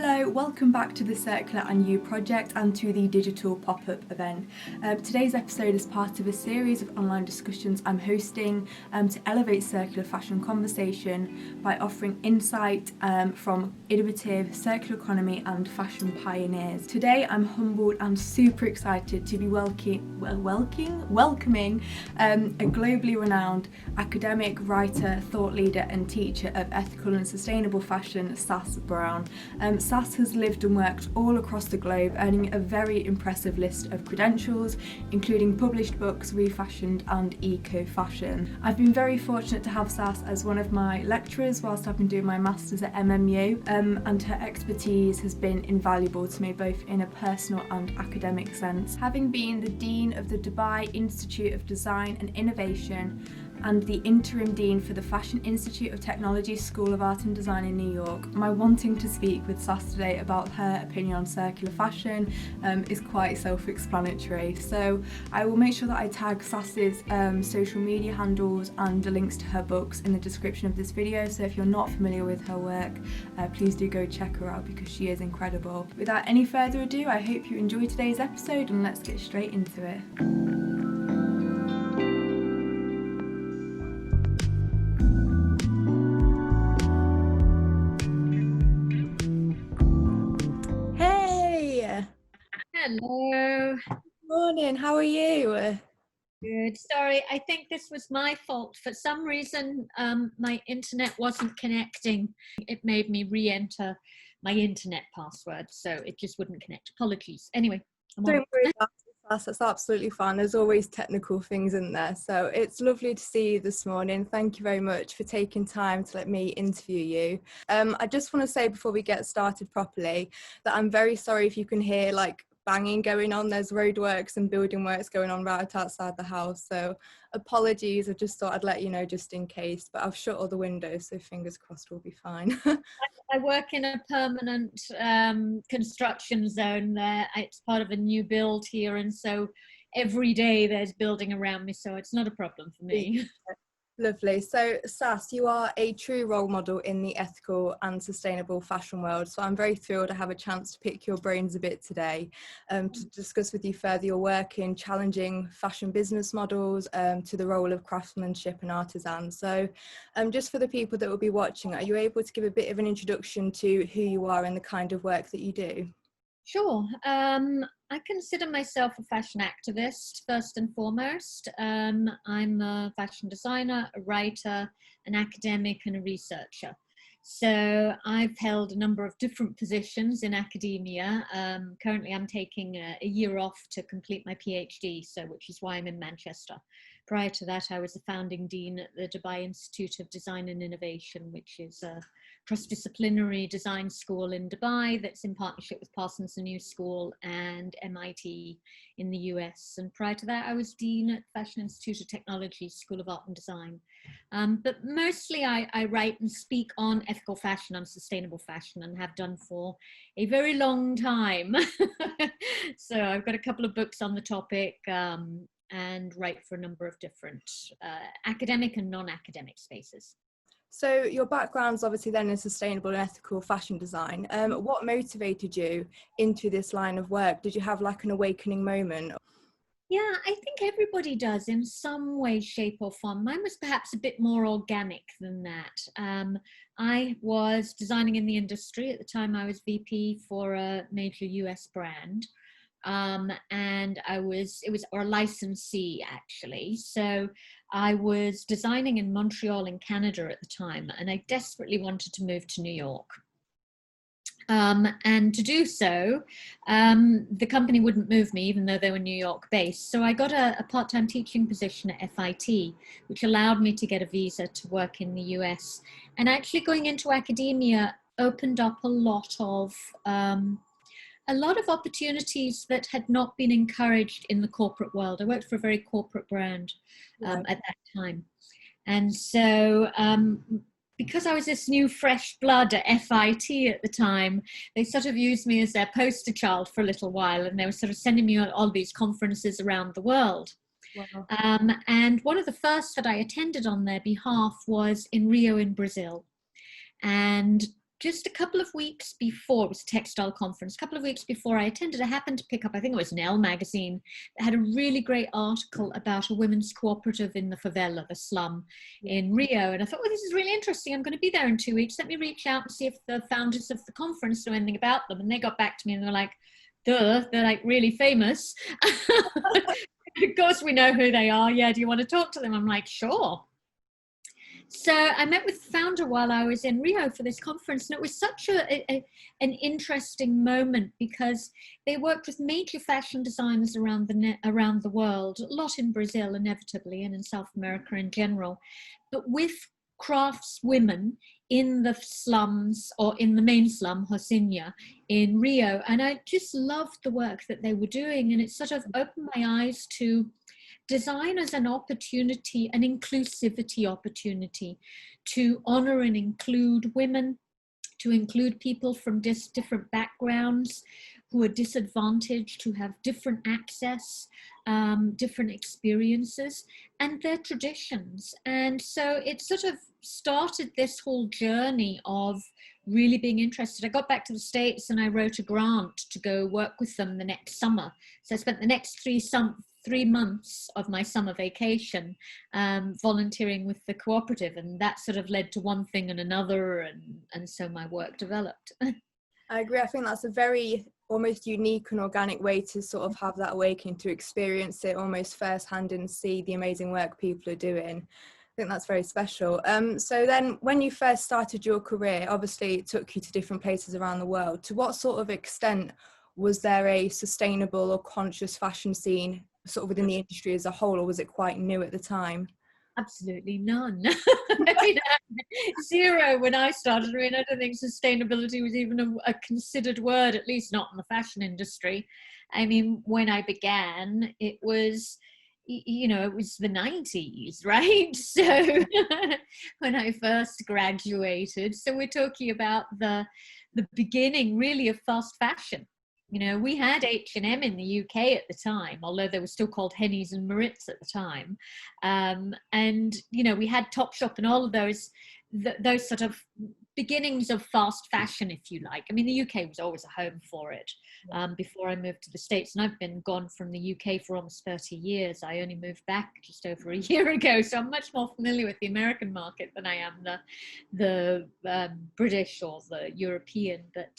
Hello, welcome back to the Circular and You project and to the digital pop-up event. Today's episode is part of a series of online discussions I'm hosting to elevate circular fashion conversation by offering insight from innovative circular economy and fashion pioneers. Today I'm humbled and super excited to be welcoming a globally renowned academic, writer, thought leader and teacher of ethical and sustainable fashion, Sass Brown. Sass has lived and worked all across the globe, earning a very impressive list of credentials, including published books, ReFashioned and Eco Fashion. I've been very fortunate to have Sass as one of my lecturers whilst I've been doing my Masters at MMU, and her expertise has been invaluable to me both in a personal and academic sense. Having been the Dean of the Dubai Institute of Design and Innovation and the Interim Dean for the Fashion Institute of Technology School of Art and Design in New York, my wanting to speak with Sass today about her opinion on circular fashion is quite self-explanatory. So I will make sure that I tag Sass's social media handles and the links to her books in the description of this video, so if you're not familiar with her work, please do go check her out because she is incredible. Without any further ado, I hope you enjoy today's episode and let's get straight into it. Hello. Morning, how are you? Good. Sorry, I think this was my fault. For some reason, my internet wasn't connecting. It made me re-enter my internet password, so it just wouldn't connect. Apologies. Anyway, Don't worry about it, Sass, that's absolutely fine. There's always technical things in there. So it's lovely to see you this morning. Thank you very much for taking time to let me interview you. I just want to say before we get started properly that I'm very sorry if you can hear like banging going on. There's roadworks and building works going on right outside the house, so apologies. I just thought I'd let you know just in case, but I've shut all the windows, so fingers crossed we'll be fine. I work in a permanent construction zone there. It's part of a new build here, and so every day there's building around me, so it's not a problem for me. Lovely. So Sass, you are a true role model in the ethical and sustainable fashion world. So I'm very thrilled to have a chance to pick your brains a bit today to discuss with you further your work in challenging fashion business models to the role of craftsmanship and artisan. So just for the people that will be watching, are you able to give a bit of an introduction to who you are and the kind of work that you do? Sure. I consider myself a fashion activist, first and foremost. I'm a fashion designer, a writer, an academic, and a researcher. So I've held a number of different positions in academia. Currently, I'm taking a year off to complete my PhD, which is why I'm in Manchester. Prior to that, I was the founding dean at the Dubai Institute of Design and Innovation, which is a cross-disciplinary design school in Dubai that's in partnership with Parsons New School and MIT in the US. And prior to that, I was dean at Fashion Institute of Technology, School of Art and Design. But mostly I write and speak on ethical fashion and sustainable fashion, and have done for a very long time. So I've got a couple of books on the topic and write for a number of different academic and non-academic spaces. So your background's obviously then in sustainable and ethical fashion design. What motivated you into this line of work? Did you have like an awakening moment? Yeah, I think everybody does in some way, shape or form. Mine was perhaps a bit more organic than that. I was designing in the industry. At the time I was VP for a major US brand. And it was a licensee actually. So I was designing in Montreal in Canada at the time, and I desperately wanted to move to New York. And to do so, the company wouldn't move me, even though they were New York based. So I got a part-time teaching position at FIT, which allowed me to get a visa to work in the US. And actually going into academia opened up a lot of opportunities that had not been encouraged in the corporate world. I worked for a very corporate brand at that time. And so because I was this new fresh blood at FIT at the time, they sort of used me as their poster child for a little while, and they were sort of sending me on all these conferences around the world. Wow. And one of the first that I attended on their behalf was in Rio in Brazil. And just a couple of weeks before, it was a textile conference, a couple of weeks before I attended, I happened to pick up, I think it was an Elle magazine, that had a really great article about a women's cooperative in the favela, the slum in Rio. And I thought, well, this is really interesting. I'm going to be there in 2 weeks. Let me reach out and see if the founders of the conference know anything about them. And they got back to me and they were like, duh, they're like really famous. Of course we know who they are. Yeah, do you want to talk to them? I'm like, sure. So I met with the founder while I was in Rio for this conference, and it was such an interesting moment because they worked with major fashion designers around the world, a lot in Brazil inevitably and in South America in general, but with craftswomen in the slums, or in the main slum, Rocinha, in Rio. And I just loved the work that they were doing, and it sort of opened my eyes to design as an opportunity, an inclusivity opportunity to honor and include women, to include people from different backgrounds who are disadvantaged, who have different access, different experiences, and their traditions. And so it sort of started this whole journey of really being interested. I got back to the States and I wrote a grant to go work with them the next summer. So I spent the next 3 months of my summer vacation volunteering with the cooperative, and that sort of led to one thing and another, and so my work developed. I agree. I think that's a very almost unique and organic way to sort of have that awakening, to experience it almost firsthand and see the amazing work people are doing. I think that's very special. So then when you first started your career, obviously it took you to different places around the world. To what sort of extent was there a sustainable or conscious fashion scene sort of within the industry as a whole, or was it quite new at the time? Absolutely none. I mean, zero when I started. I mean, I don't think sustainability was even a considered word, at least not in the fashion industry. I mean, when I began, it was, it was the 90s, right? So when I first graduated, so we're talking about the beginning really of fast fashion. We had H&M in the UK at the time, although they were still called Hennies and Maritz at the time. And, we had Topshop and all of those sort of beginnings of fast fashion, if you like. I mean, the UK was always a home for it before I moved to the States. And I've been gone from the UK for almost 30 years. I only moved back just over a year ago. So I'm much more familiar with the American market than I am the British or the European. But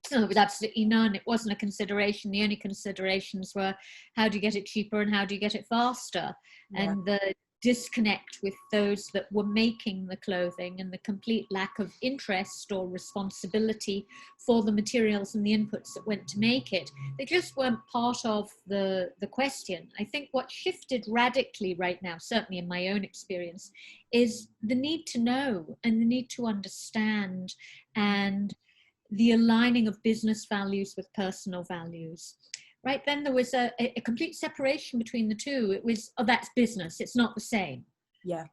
so there was absolutely none. It wasn't a consideration. The only considerations were how do you get it cheaper and how do you get it faster? Yeah. And the disconnect with those that were making the clothing and the complete lack of interest or responsibility for the materials and the inputs that went to make it. They just weren't part of the question. I think what shifted radically right now, certainly in my own experience, is the need to know and the need to understand, and the aligning of business values with personal values. Right then there was a complete separation between the two. It was, oh, that's business, it's not the same. Yeah.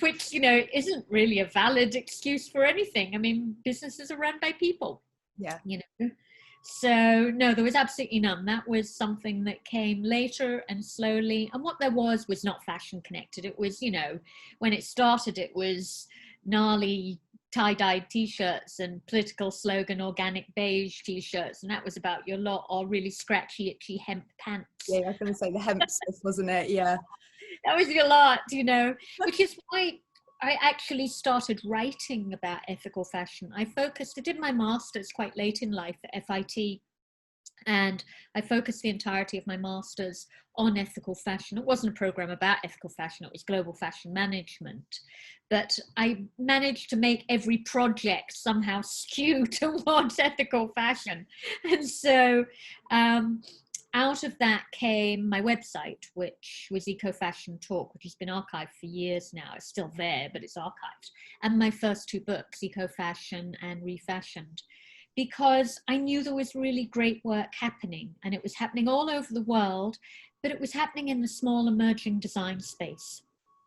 Which, isn't really a valid excuse for anything. I mean, businesses are run by people. Yeah. So no, there was absolutely none. That was something that came later and slowly. And what there was not fashion connected. It was, when it started, it was gnarly tie-dyed t-shirts and political slogan organic beige t-shirts, and that was about your lot, or really scratchy itchy hemp pants. Yeah, I was going to say the hemp stuff, wasn't it? Yeah, that was your lot, which is why I actually started writing about ethical fashion. I did my master's quite late in life at FIT, and I focused the entirety of my master's on ethical fashion. It wasn't a program about ethical fashion, it was global fashion management. But I managed to make every project somehow skew towards ethical fashion. And so out of that came my website, which was Eco Fashion Talk, which has been archived for years now. It's still there, but it's archived. And my first 2 books, Eco Fashion and ReFashioned, because I knew there was really great work happening, and it was happening all over the world, but it was happening in the small emerging design space.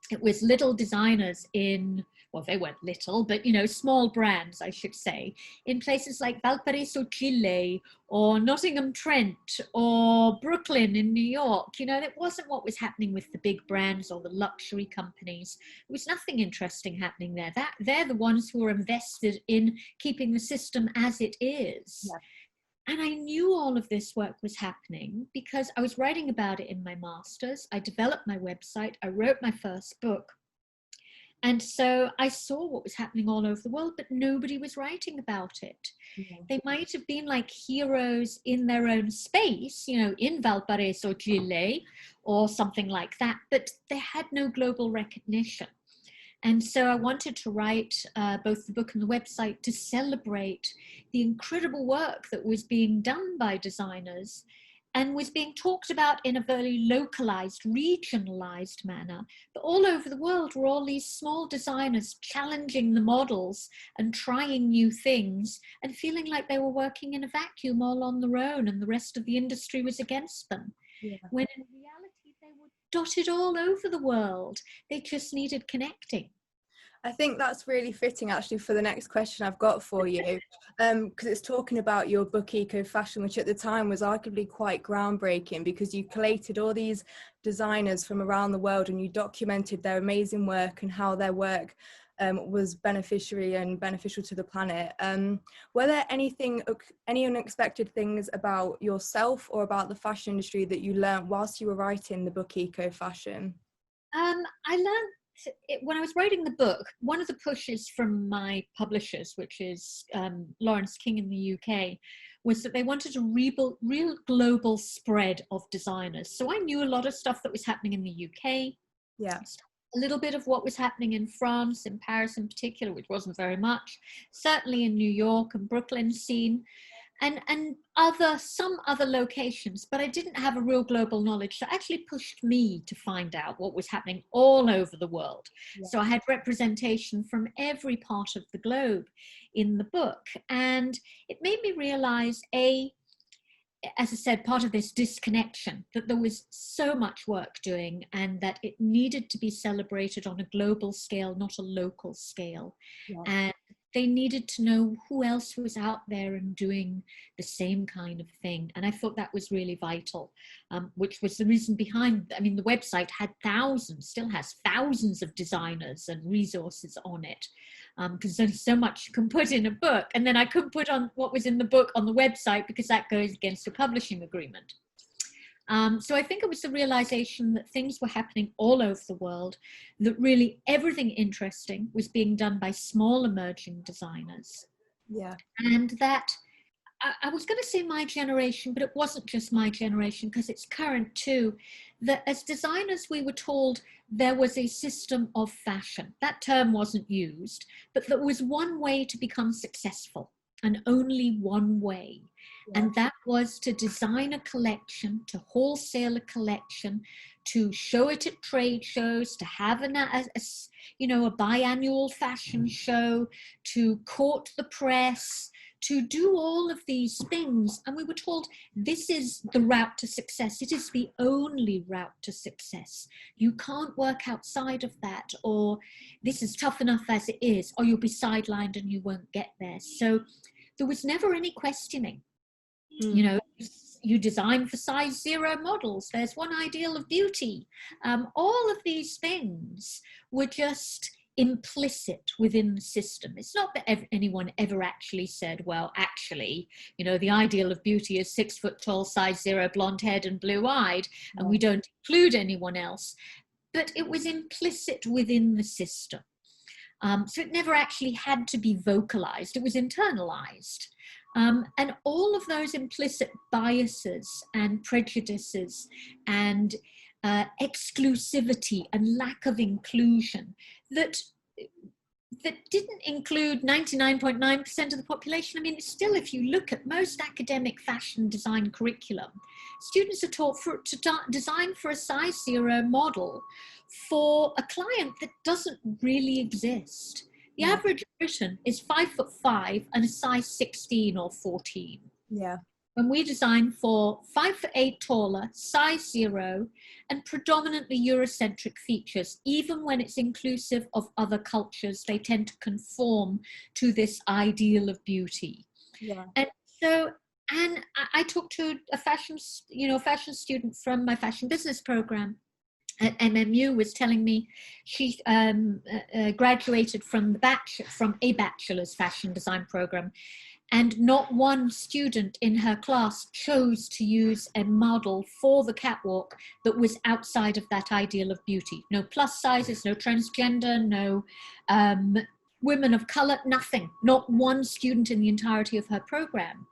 It was little designers in well, they weren't little, but, small brands, I should say, in places like Valparaiso, Chile, or Nottingham, Trent, or Brooklyn in New York. That wasn't what was happening with the big brands or the luxury companies. There was nothing interesting happening there. They're the ones who are invested in keeping the system as it is. Yeah. And I knew all of this work was happening because I was writing about it in my master's. I developed my website. I wrote my first book. And so I saw what was happening all over the world, but nobody was writing about it. Yeah. They might have been like heroes in their own space, in Valparaiso, Chile, or something like that, but they had no global recognition. And so I wanted to write both the book and the website to celebrate the incredible work that was being done by designers and was being talked about in a very localized, regionalized manner. But all over the world were all these small designers challenging the models and trying new things and feeling like they were working in a vacuum all on their own and the rest of the industry was against them. Yeah. When in reality, they were dotted all over the world. They just needed connecting. I think that's really fitting actually for the next question I've got for you, because it's talking about your book Eco Fashion, which at the time was arguably quite groundbreaking because you collated all these designers from around the world and you documented their amazing work and how their work was beneficial to the planet. Were there any unexpected things about yourself or about the fashion industry that you learned whilst you were writing the book Eco Fashion? I learned when I was writing the book, one of the pushes from my publishers, which is Lawrence King in the UK, was that they wanted a real global spread of designers. So I knew a lot of stuff that was happening in the UK. Yeah. A little bit of what was happening in France, in Paris in particular, which wasn't very much. Certainly in New York and Brooklyn scene. And some other locations, but I didn't have a real global knowledge. So it actually pushed me to find out what was happening all over the world. Yeah. So I had representation from every part of the globe in the book. And it made me realize, as I said, part of this disconnection, that there was so much work doing and that it needed to be celebrated on a global scale, not a local scale. Yeah. And they needed to know who else was out there and doing the same kind of thing. And I thought that was really vital, which was the reason behind, the website had still has thousands of designers and resources on it, because there's so much you can put in a book. And then I couldn't put on what was in the book on the website because that goes against the publishing agreement. So I think it was the realization that things were happening all over the world, that really everything interesting was being done by small emerging designers. Yeah. And that, I was going to say my generation, but it wasn't just my generation because it's current too, that as designers we were told there was a system of fashion. That term wasn't used, but there was one way to become successful and only one way. Yeah. And that was to design a collection, to wholesale a collection, to show it at trade shows, to have a biannual fashion show, to court the press, to do all of these things. And we were told this is the route to success. It is the only route to success. You can't work outside of that, or this is tough enough as it is, or you'll be sidelined and you won't get there. So there was never any questioning. You design for size 0 models. There's one ideal of beauty. All of these things were just implicit within the system. It's not that anyone ever actually said, well, actually, the ideal of beauty is 6 foot tall, size 0, blonde haired and blue eyed, and we don't include anyone else. But it was implicit within the system. So it never actually had to be vocalized. It was internalized. And all of those implicit biases and prejudices and exclusivity and lack of inclusion that didn't include 99.9% of the population. Still, if you look at most academic fashion design curriculum, students are taught to design for a size 0 model for a client that doesn't really exist. The average Briton is 5'5" and a size 16 or 14. Yeah. when we design for 5'8" taller, size 0, and predominantly Eurocentric features. Even when it's inclusive of other cultures, they tend to conform to this ideal of beauty. Yeah. And so, and I talked to a fashion student from my fashion business program at MMU, was telling me she graduated from a bachelor's fashion design program, and not one student in her class chose to use a model for the catwalk that was outside of that ideal of beauty. No plus sizes, no transgender, no women of color, nothing. Not one student in the entirety of her program.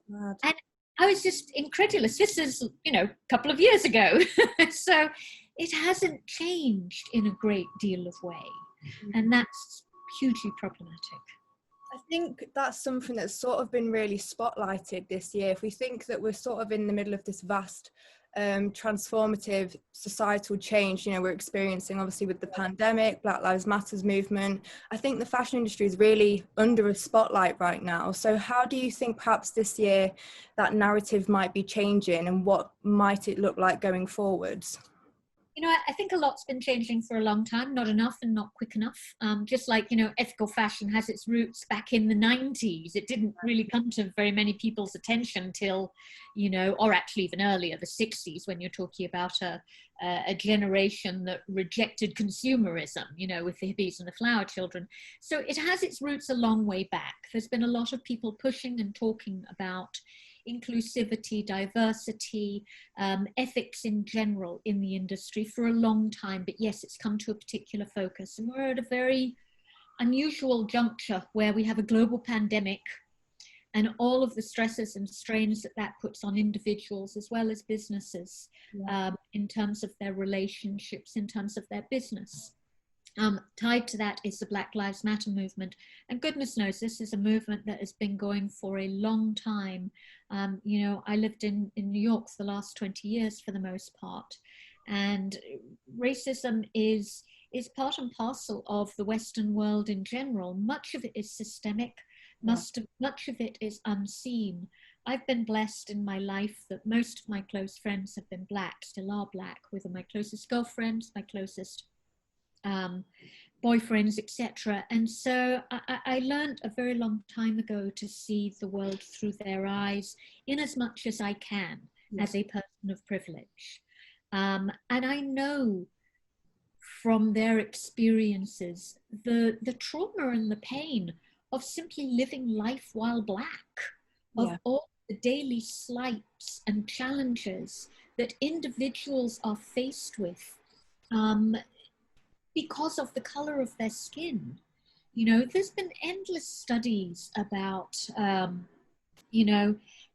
Mad. And I was just incredulous. This is, a couple of years ago. So it hasn't changed in a great deal of way. And that's hugely problematic. I think that's something that's sort of been really spotlighted this year. If we think that we're sort of in the middle of this vast transformative societal change, we're experiencing obviously with the pandemic, Black Lives Matters movement, I think the fashion industry is really under a spotlight right now. So how do you think perhaps this year that narrative might be changing, and what might it look like going forwards? I think a lot's been changing for a long time, not enough and not quick enough. Just like, ethical fashion has its roots back in the 90s. It didn't really come to very many people's attention till, or actually even earlier, the 60s, when you're talking about a generation that rejected consumerism, with the hippies and the flower children. So it has its roots a long way back. There's been a lot of people pushing and talking about inclusivity, diversity, ethics in general in the industry for a long time. But yes, it's come to a particular focus. And we're at a very unusual juncture where we have a global pandemic and all of the stresses and strains that puts on individuals as well as businesses, in terms of their relationships, in terms of their business. Tied to that is the Black Lives Matter movement. And goodness knows, this is a movement that has been going for a long time. I lived in New York for the last 20 years for the most part. And racism is part and parcel of the Western world in general. Much of it is systemic. Much of it is unseen. I've been blessed in my life that most of my close friends have been Black, still are Black, with my closest girlfriends, my closest boyfriends, etc. And so I learned a very long time ago to see the world through their eyes in as much as I can as a person of privilege. And I know from their experiences the trauma and the pain of simply living life while Black, of all the daily slights and challenges that individuals are faced with, because of the color of their skin. There's been endless studies about,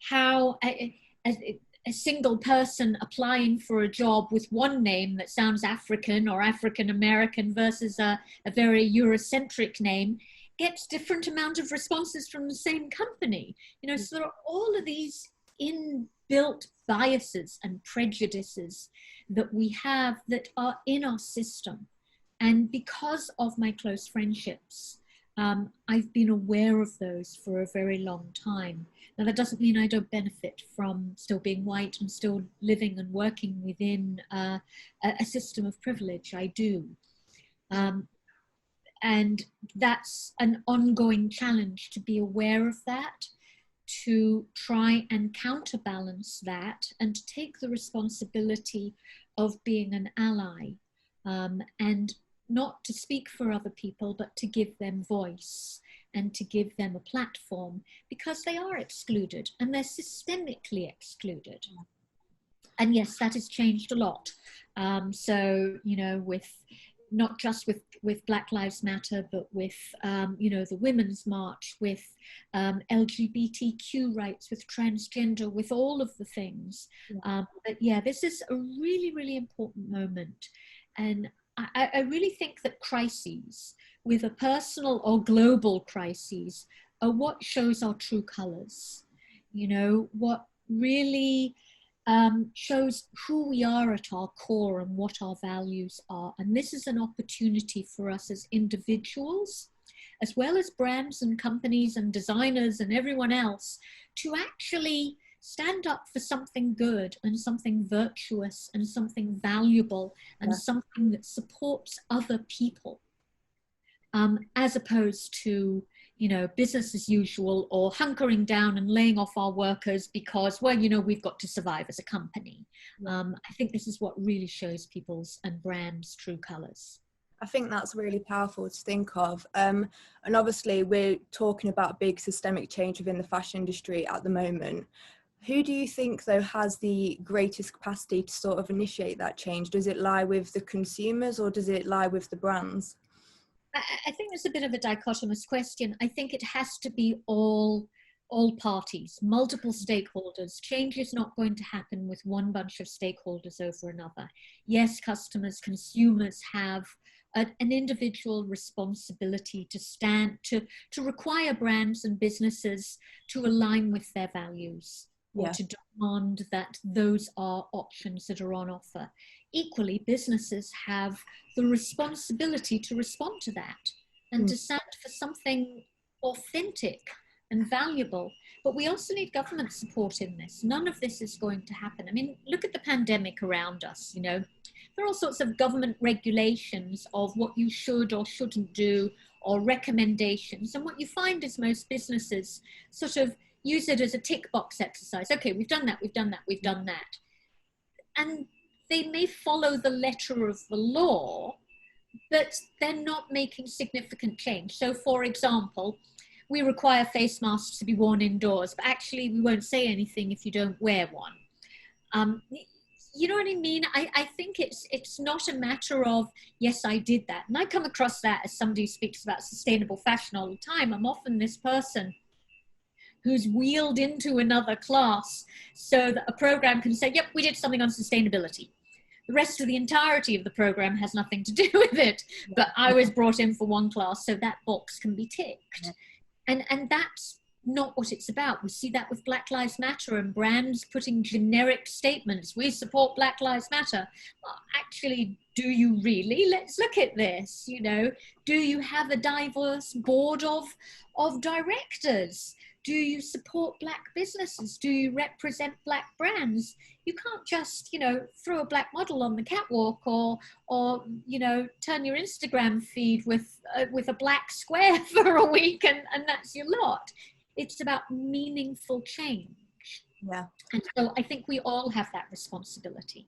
how a single person applying for a job with one name that sounds African or African American versus a very Eurocentric name gets different amount of responses from the same company. So there are all of these inbuilt biases and prejudices that we have that are in our system. And because of my close friendships, I've been aware of those for a very long time. Now, that doesn't mean I don't benefit from still being white and still living and working within a system of privilege. I do. And that's an ongoing challenge, to be aware of that, to try and counterbalance that, and to take the responsibility of being an ally, and not to speak for other people, but to give them voice and to give them a platform, because they are excluded and they're systemically excluded. And yes, that has changed a lot. So, with not just with Black Lives Matter, but with, the Women's March, with LGBTQ rights, with transgender, with all of the things. But this is a really, really important moment. And I really think that crises, whether personal or global crises, are what shows our true colors. What really shows who we are at our core and what our values are. And this is an opportunity for us as individuals, as well as brands and companies and designers and everyone else, to actually stand up for something good and something virtuous and something valuable and something that supports other people, as opposed to, you know, business as usual, or hunkering down and laying off our workers because, well, you know, we've got to survive as a company. I think this is what really shows people's and brands' true colours. I think that's really powerful to think of. And obviously we're talking about big systemic change within the fashion industry at the moment. Who do you think, though, has the greatest capacity to sort of initiate that change? Does it lie with the consumers or does it lie with the brands? I think it's a bit of a dichotomous question. I think it has to be all parties, multiple stakeholders. Change is not going to happen with one bunch of stakeholders over another. Yes, customers, consumers have an individual responsibility to stand, to require brands and businesses to align with their values, or to demand that those are options that are on offer. Equally, businesses have the responsibility to respond to that and to stand for something authentic and valuable. But we also need government support in this. None of this is going to happen. I mean, look at the pandemic around us, you know. There are all sorts of government regulations of what you should or shouldn't do, or recommendations. And what you find is most businesses sort of use it as a tick box exercise. Okay, we've done that, we've done that, we've done that. And they may follow the letter of the law, but they're not making significant change. So for example, we require face masks to be worn indoors, but actually we won't say anything if you don't wear one. You know what I mean? I think it's not a matter of, yes, I did that. And I come across that as somebody who speaks about sustainable fashion all the time. I'm often this person who's wheeled into another class so that a program can say, yep, we did something on sustainability. The rest of the entirety of the program has nothing to do with it, but I was brought in for one class, so that box can be ticked. And that's not what it's about. We see that with Black Lives Matter and brands putting generic statements, we support Black Lives Matter. Well, actually, do you really? Let's look at this, you know. Do you have a diverse board of directors? Do you support Black businesses? Do you represent Black brands? You can't just, you know, throw a Black model on the catwalk or you know, turn your Instagram feed with a black square for a week and that's your lot. It's about meaningful change. Yeah. And so I think we all have that responsibility.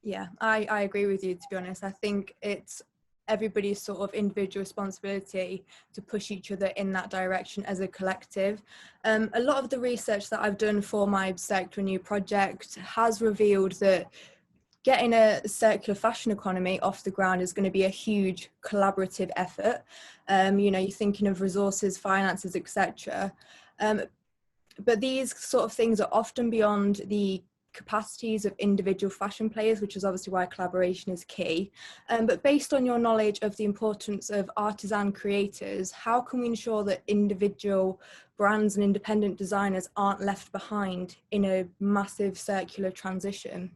Yeah, I agree with you, to be honest. I think it's everybody's sort of individual responsibility to push each other in that direction as a collective. A lot of the research that I've done for my Circular New project has revealed that getting a circular fashion economy off the ground is going to be a huge collaborative effort. You know, you're thinking of resources, finances, etc. But these sort of things are often beyond the capacities of individual fashion players, which is obviously why collaboration is key. But based on your knowledge of the importance of artisan creators, how can we ensure that individual brands and independent designers aren't left behind in a massive circular transition?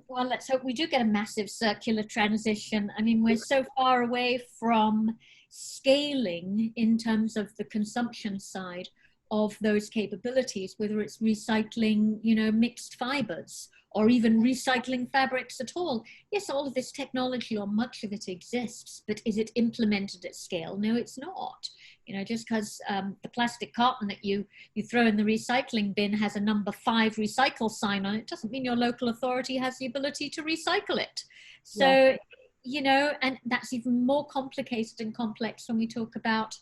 Well, let's hope we do get a massive circular transition. I mean, we're so far away from scaling in terms of the consumption side of those capabilities, whether it's recycling, you know, mixed fibers or even recycling fabrics at all. Yes, all of this technology, or much of it, exists, but is it implemented at scale? No, it's not. You know, just because the plastic carton that you throw in the recycling bin has a number 5 recycle sign on it, doesn't mean your local authority has the ability to recycle it. So, you know, and that's even more complicated and complex when we talk about,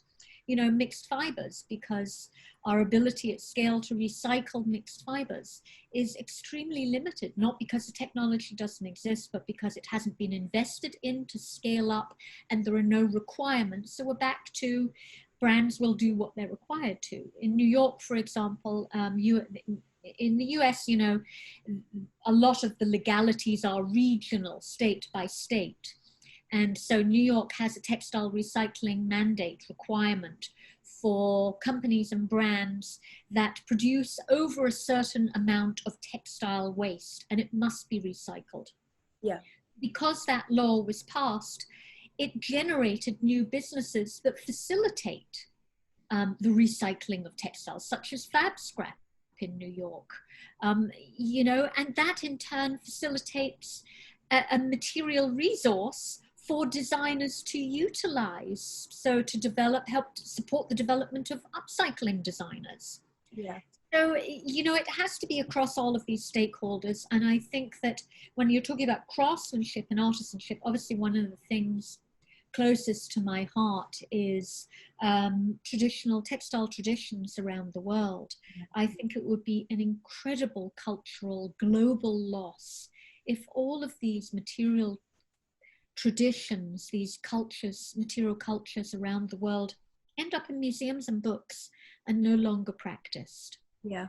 you know, mixed fibers, because our ability at scale to recycle mixed fibers is extremely limited, not because the technology doesn't exist, but because it hasn't been invested in to scale up and there are no requirements. So we're back to brands will do what they're required to. In New York, for example, in the US, you know, a lot of the legalities are regional, state by state. And so New York has a textile recycling mandate requirement for companies and brands that produce over a certain amount of textile waste, and it must be recycled. Yeah. Because that law was passed, it generated new businesses that facilitate the recycling of textiles, such as fab scrap. in New York. You know, and that in turn facilitates a material resource for designers to utilize, so to help support the development of upcycling designers. Yeah. So, you know, it has to be across all of these stakeholders. And I think that when you're talking about craftsmanship and artisanship, obviously one of the things closest to my heart is traditional textile traditions around the world. I think it would be an incredible cultural global loss if all of these material traditions, these cultures, material cultures around the world end up in museums and books and no longer practiced. Yeah.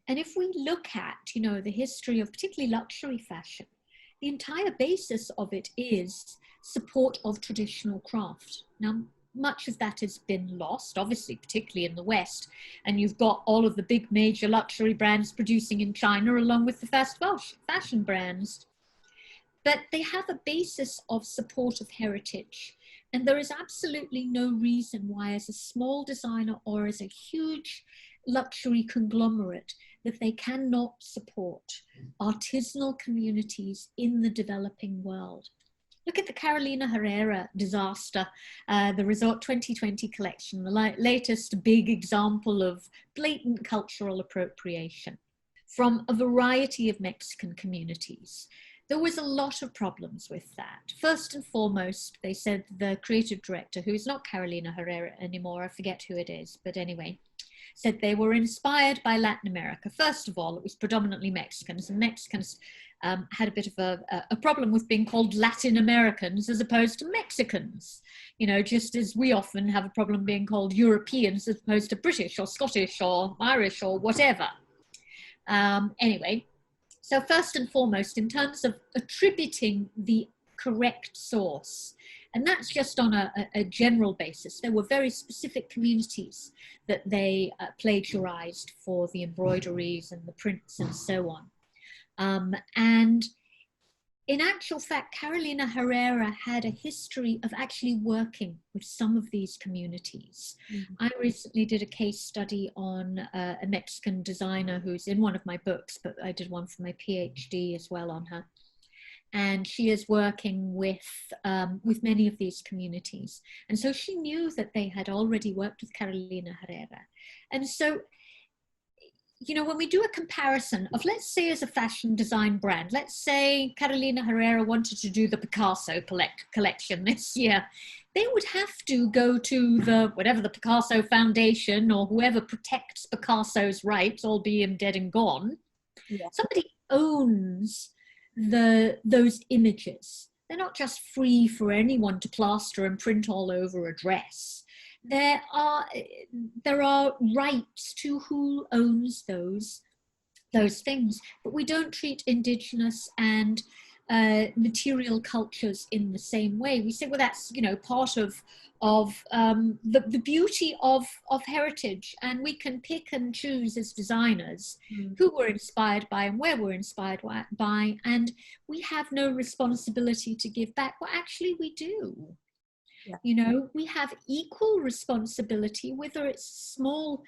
And if we look at, you know, the history of particularly luxury fashion, the entire basis of it is support of traditional craft. Now, much of that has been lost, obviously, particularly in the West. And you've got all of the big major luxury brands producing in China along with the fast fashion brands. But they have a basis of support of heritage. And there is absolutely no reason why, as a small designer or as a huge luxury conglomerate, that they cannot support artisanal communities in the developing world. Look at the Carolina Herrera disaster, the Resort 2020 collection, the latest big example of blatant cultural appropriation from a variety of Mexican communities. There was a lot of problems with that. First and foremost, they said the creative director, who is not Carolina Herrera anymore, I forget who it is, but anyway, said they were inspired by Latin America. First of all, it was predominantly Mexicans, and Mexicans had a bit of a problem with being called Latin Americans as opposed to Mexicans. You know, just as we often have a problem being called Europeans as opposed to British or Scottish or Irish or whatever. Anyway, so first and foremost, in terms of attributing the correct source, and that's just on a general basis, there were very specific communities that they plagiarized for the embroideries and the prints and so on. And in actual fact, Carolina Herrera had a history of actually working with some of these communities. Mm-hmm. I recently did a case study on a Mexican designer who's in one of my books, but I did one for my PhD as well on her. And she is working with many of these communities. And so she knew that they had already worked with Carolina Herrera. And so, you know, when we do a comparison of, let's say, as a fashion design brand, let's say Carolina Herrera wanted to do the Picasso collection this year, they would have to go to whatever the Picasso Foundation or whoever protects Picasso's rights, albeit him dead and gone. Yeah. Somebody owns those images. They're not just free for anyone to plaster and print all over a dress. There are rights to who owns those things, but we don't treat indigenous and material cultures in the same way. We say, well, that's, you know, part of the beauty of heritage, and we can pick and choose as designers who we're inspired by and where we're inspired by, and we have no responsibility to give back. Well, actually we do. Yeah. You know, we have equal responsibility, whether it's a small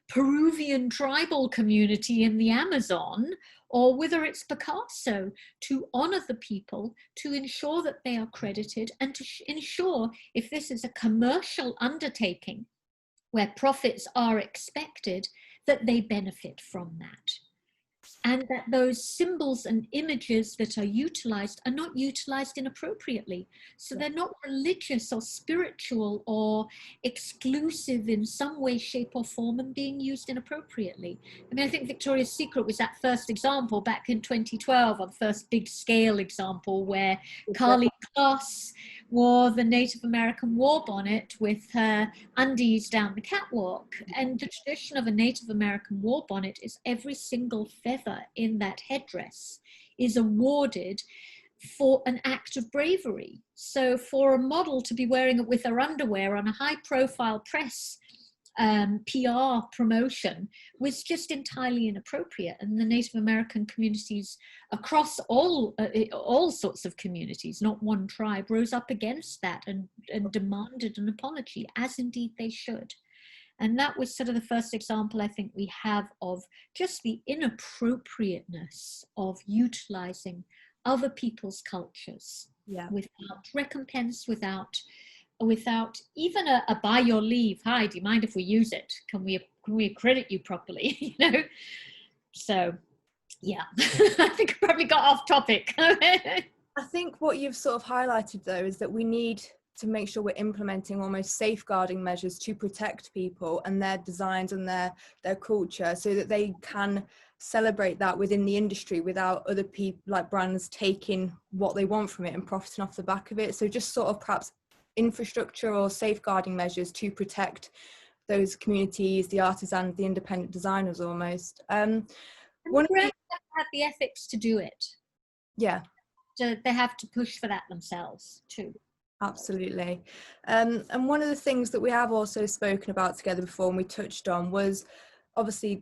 Peruvian tribal community in the Amazon or whether it's Picasso, to honor the people, to ensure that they are credited, and to ensure, if this is a commercial undertaking where profits are expected, that they benefit from that. And that those symbols and images that are utilized are not utilized inappropriately. So they're not religious or spiritual or exclusive in some way, shape or form and being used inappropriately. I mean, I think Victoria's Secret was that first example back in 2012, or the first big scale example where Carly Kloss wore the Native American war bonnet with her undies down the catwalk. And the tradition of a Native American war bonnet is every single feather in that headdress is awarded for an act of bravery. So for a model to be wearing it with her underwear on a high profile press PR promotion was just entirely inappropriate, and the Native American communities across all sorts of communities, not one tribe, rose up against that and demanded an apology, as indeed they should. And that was sort of the first example I think we have of just the inappropriateness of utilizing other people's cultures without recompense, without even a by your leave. Hi, do you mind if we use it? Can we accredit you properly? You know? So yeah, I think I probably got off topic. I think what you've sort of highlighted though is that we need to make sure we're implementing almost safeguarding measures to protect people and their designs and their culture, so that they can celebrate that within the industry without other people, like brands, taking what they want from it and profiting off the back of it. So just sort of perhaps infrastructure or safeguarding measures to protect those communities, the artisans, the independent designers almost. And the brands have the ethics to do it. Yeah. So they have to push for that themselves too. Absolutely. And one of the things that we have also spoken about together before and we touched on was obviously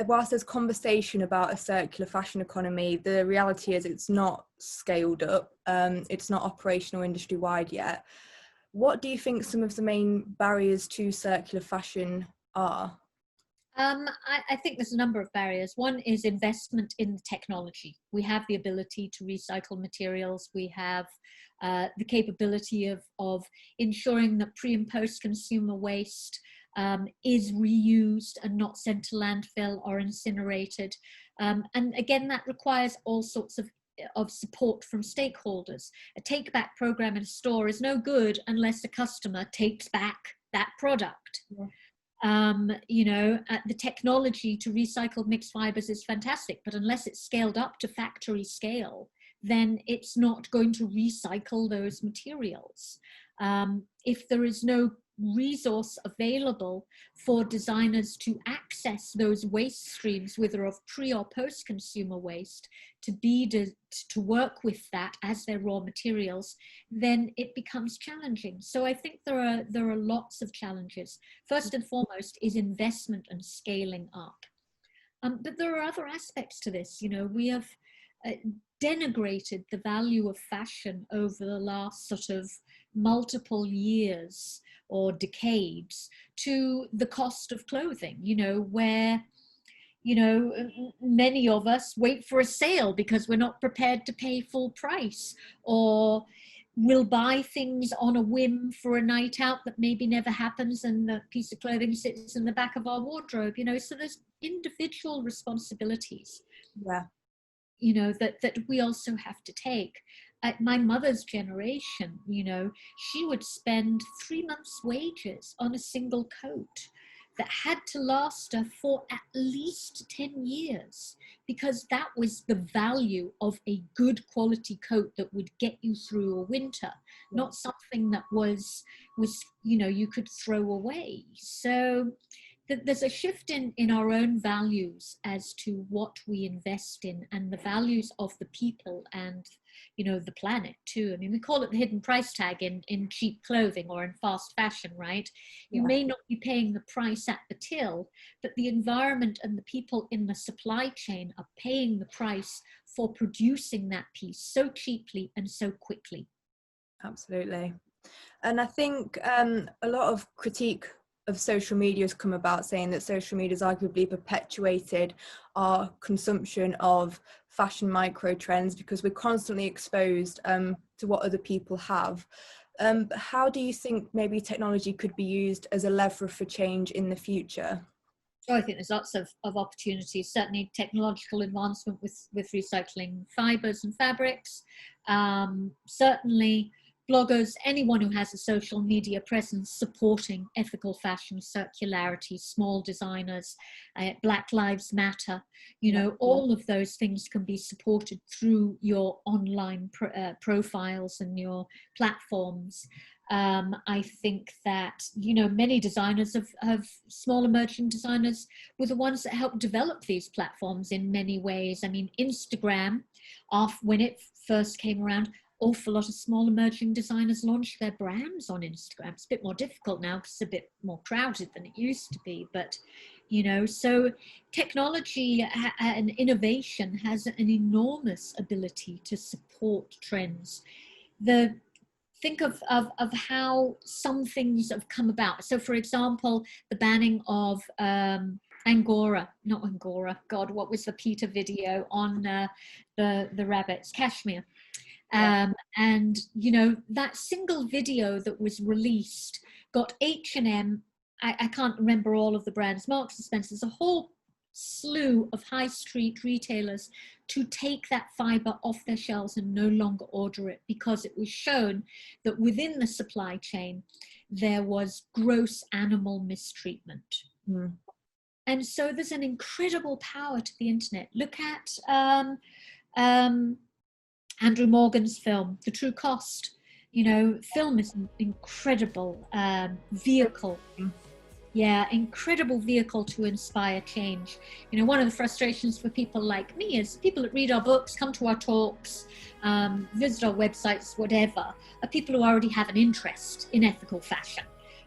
whilst there's conversation about a circular fashion economy, the reality is it's not scaled up. It's not operational industry wide yet. What do you think some of the main barriers to circular fashion are? I think there's a number of barriers. One is investment in technology. We have the ability to recycle materials. We have the capability of ensuring that pre and post consumer waste is reused and not sent to landfill or incinerated. And again, that requires all sorts of support from stakeholders. A take back program in a store is no good unless a customer takes back that product. Yeah. You know, the technology to recycle mixed fibers is fantastic, but unless it's scaled up to factory scale, then it's not going to recycle those materials. If there is no resource available for designers to access those waste streams, whether of pre or post consumer waste, to work with that as their raw materials, then it becomes challenging. So I think there are lots of challenges. First and foremost is investment and scaling up. But there are other aspects to this. You know, we have denigrated the value of fashion over the last sort of multiple years or decades to the cost of clothing, you know, where, you know, many of us wait for a sale because we're not prepared to pay full price, or we'll buy things on a whim for a night out that maybe never happens, and the piece of clothing sits in the back of our wardrobe, you know. So there's individual responsibilities, you know, that we also have to take. At my mother's generation, you know, she would spend 3 months' wages on a single coat that had to last her for at least 10 years, because that was the value of a good quality coat that would get you through a winter, not something that was, you know, you could throw away. So there's a shift in our own values as to what we invest in, and the values of the people and, you know, the planet too. I mean, we call it the hidden price tag in cheap clothing or in fast fashion, right? You may not be paying the price at the till, but the environment and the people in the supply chain are paying the price for producing that piece so cheaply and so quickly. Absolutely. And I think a lot of critique of social media has come about, saying that social media has arguably perpetuated our consumption of fashion micro trends because we're constantly exposed to what other people have. How do you think maybe technology could be used as a lever for change in the future? So I think there's lots of opportunities, certainly technological advancement with recycling fibers and fabrics, certainly bloggers, anyone who has a social media presence supporting ethical fashion, circularity, small designers, Black Lives Matter, you know, all of those things can be supported through your online profiles and your platforms. I think that, you know, many designers have small emerging designers were the ones that helped develop these platforms in many ways. I mean, Instagram, when it first came around, awful lot of small emerging designers launched their brands on Instagram. It's a bit more difficult now because it's a bit more crowded than it used to be, but, you know, so technology and innovation has an enormous ability to support trends. The think of how some things have come about. So, for example, the banning of not Angora, God, what was the PETA video on the rabbits, Kashmir? And, you know, that single video that was released got H&M, I can't remember all of the brands, Marks and Spencer's, a whole slew of high street retailers to take that fiber off their shelves and no longer order it, because it was shown that within the supply chain there was gross animal mistreatment. And so there's an incredible power to the internet. Look at Andrew Morgan's film, The True Cost. You know, film is an incredible vehicle. Yeah, incredible vehicle to inspire change. You know, one of the frustrations for people like me is people that read our books, come to our talks, visit our websites, whatever, are people who already have an interest in ethical fashion.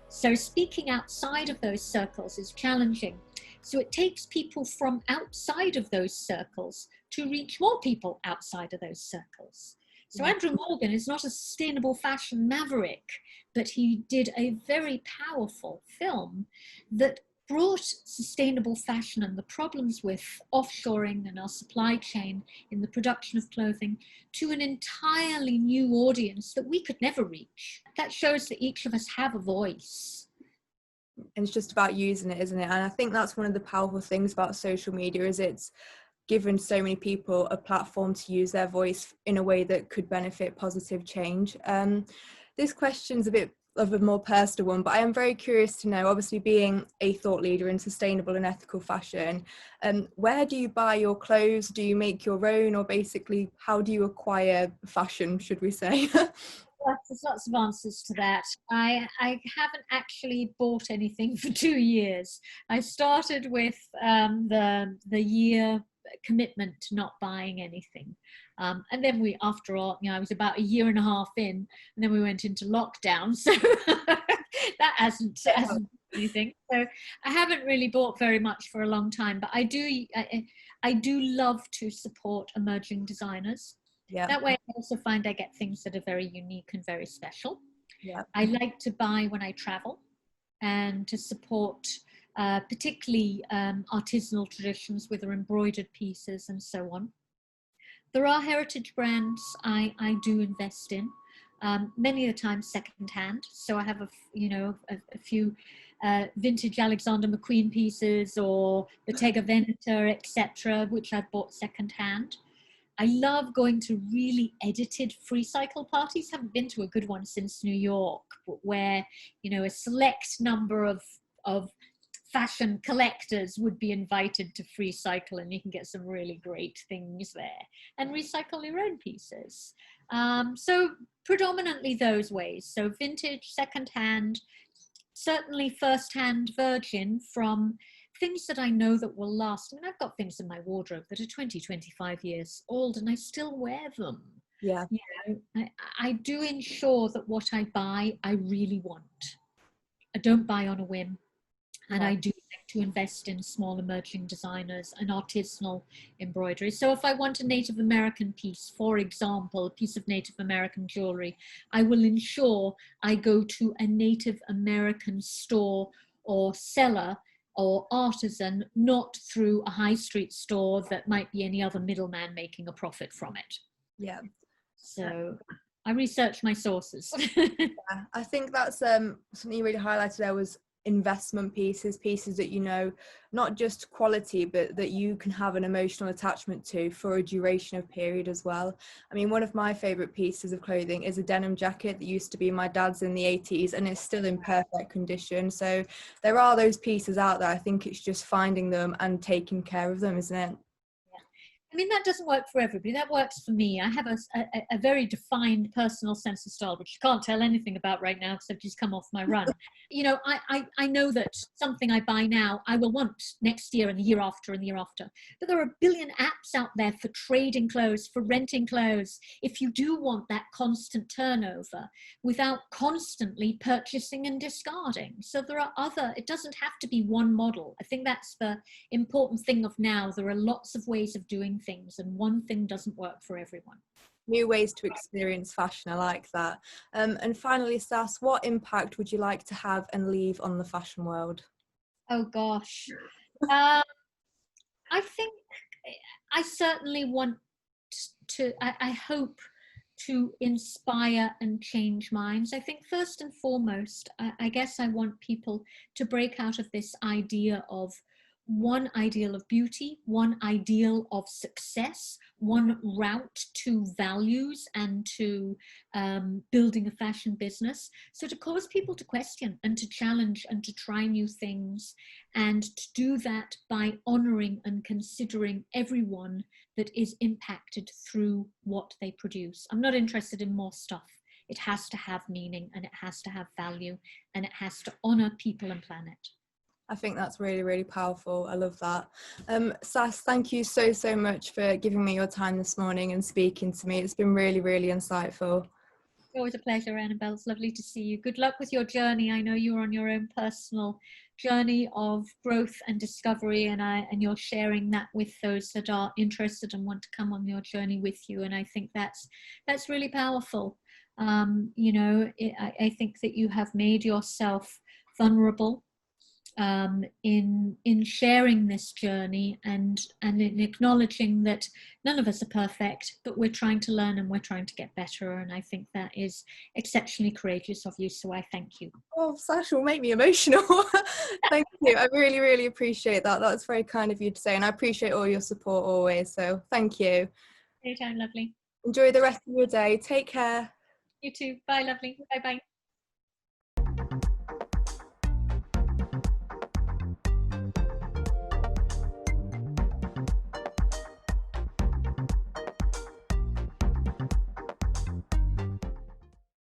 So speaking outside of those circles is challenging. So it takes people from outside of those circles to reach more people outside of those circles. So Andrew Morgan is not a sustainable fashion maverick, but he did a very powerful film that brought sustainable fashion and the problems with offshoring and our supply chain in the production of clothing to an entirely new audience that we could never reach. That shows that each of us have a voice. And it's just about using it, isn't it? And I think that's one of the powerful things about social media, is it's given so many people a platform to use their voice in a way that could benefit positive change. This question's a bit of a more personal one, but I am very curious to know, obviously being a thought leader in sustainable and ethical fashion, where do you buy your clothes? Do you make your own, or basically how do you acquire fashion, should we say? There's lots of answers to that. I haven't actually bought anything for 2 years. I started with the year commitment to not buying anything. And then we, after all, you know, I was about 1.5 years in, and then we went into lockdown. So that hasn't anything. So I haven't really bought very much for a long time, but I do love to support emerging designers. Yeah. That way I also find I get things that are very unique and very special. Yeah. I like to buy when I travel and to support particularly artisanal traditions with their embroidered pieces and so on. There are heritage brands I do invest in, many of the time secondhand. So I have a few vintage Alexander McQueen pieces or Bottega Veneta, etc., which I've bought secondhand. I love going to really edited free cycle parties. Haven't been to a good one since New York, where, you know, a select number of fashion collectors would be invited to free cycle, and you can get some really great things there and recycle your own pieces. So predominantly those ways. So vintage, secondhand, certainly first-hand virgin from things that I know that will last. I mean, I've got things in my wardrobe that are 20, 25 years old and I still wear them. Yeah. You know, I do ensure that what I buy, I really want. I don't buy on a whim. And I do like to invest in small emerging designers and artisanal embroidery. So if I want a Native American piece, for example, a piece of Native American jewelry, I will ensure I go to a Native American store or seller or artisan, not through a high street store that might be any other middleman making a profit from it. Yeah. So I research my sources. Yeah, I think that's something you really highlighted there, was investment pieces that, you know, not just quality, but that you can have an emotional attachment to for a duration of period as well. I mean, one of my favorite pieces of clothing is a denim jacket that used to be my dad's in the 80s and is still in perfect condition. So there are those pieces out there. I think it's just finding them and taking care of them, isn't it? I mean, that doesn't work for everybody. That works for me. I have a very defined personal sense of style, which you can't tell anything about right now because I've just come off my run. You know, I know that something I buy now, I will want next year and the year after and the year after. But there are a billion apps out there for trading clothes, for renting clothes, if you do want that constant turnover without constantly purchasing and discarding. So there are it doesn't have to be one model. I think that's the important thing of now. There are lots of ways of doing things, and one thing doesn't work for everyone. new ways to experience fashion. I like that. And finally, Sass, what impact would you like to have and leave on the fashion world? Oh gosh. I think I certainly want I hope to inspire and change minds. I think first and foremost, I guess I want people to break out of this idea of one ideal of beauty, one ideal of success, one route to values and to building a fashion business. So to cause people to question and to challenge and to try new things, and to do that by honoring and considering everyone that is impacted through what they produce. I'm not interested in more stuff. It has to have meaning, and it has to have value, and it has to honor people and planet. I think that's really, really powerful. I love that. Sass, thank you so, so much for giving me your time this morning and speaking to me. It's been really, really insightful. Always a pleasure, Annabel. It's lovely to see you. Good luck with your journey. I know you're on your own personal journey of growth and discovery, and you're sharing that with those that are interested and want to come on your journey with you. And I think that's really powerful. You know, I think that you have made yourself vulnerable in sharing this journey, and in acknowledging that none of us are perfect, but we're trying to learn and we're trying to get better. And I think that is exceptionally courageous of you. So I thank you. Oh, Sash will make me emotional. Thank you. I really, really appreciate that. That's very kind of you to say, and I appreciate all your support always. So thank you. Anytime, lovely. Enjoy the rest of your day. Take care. You too. Bye, lovely. Bye bye.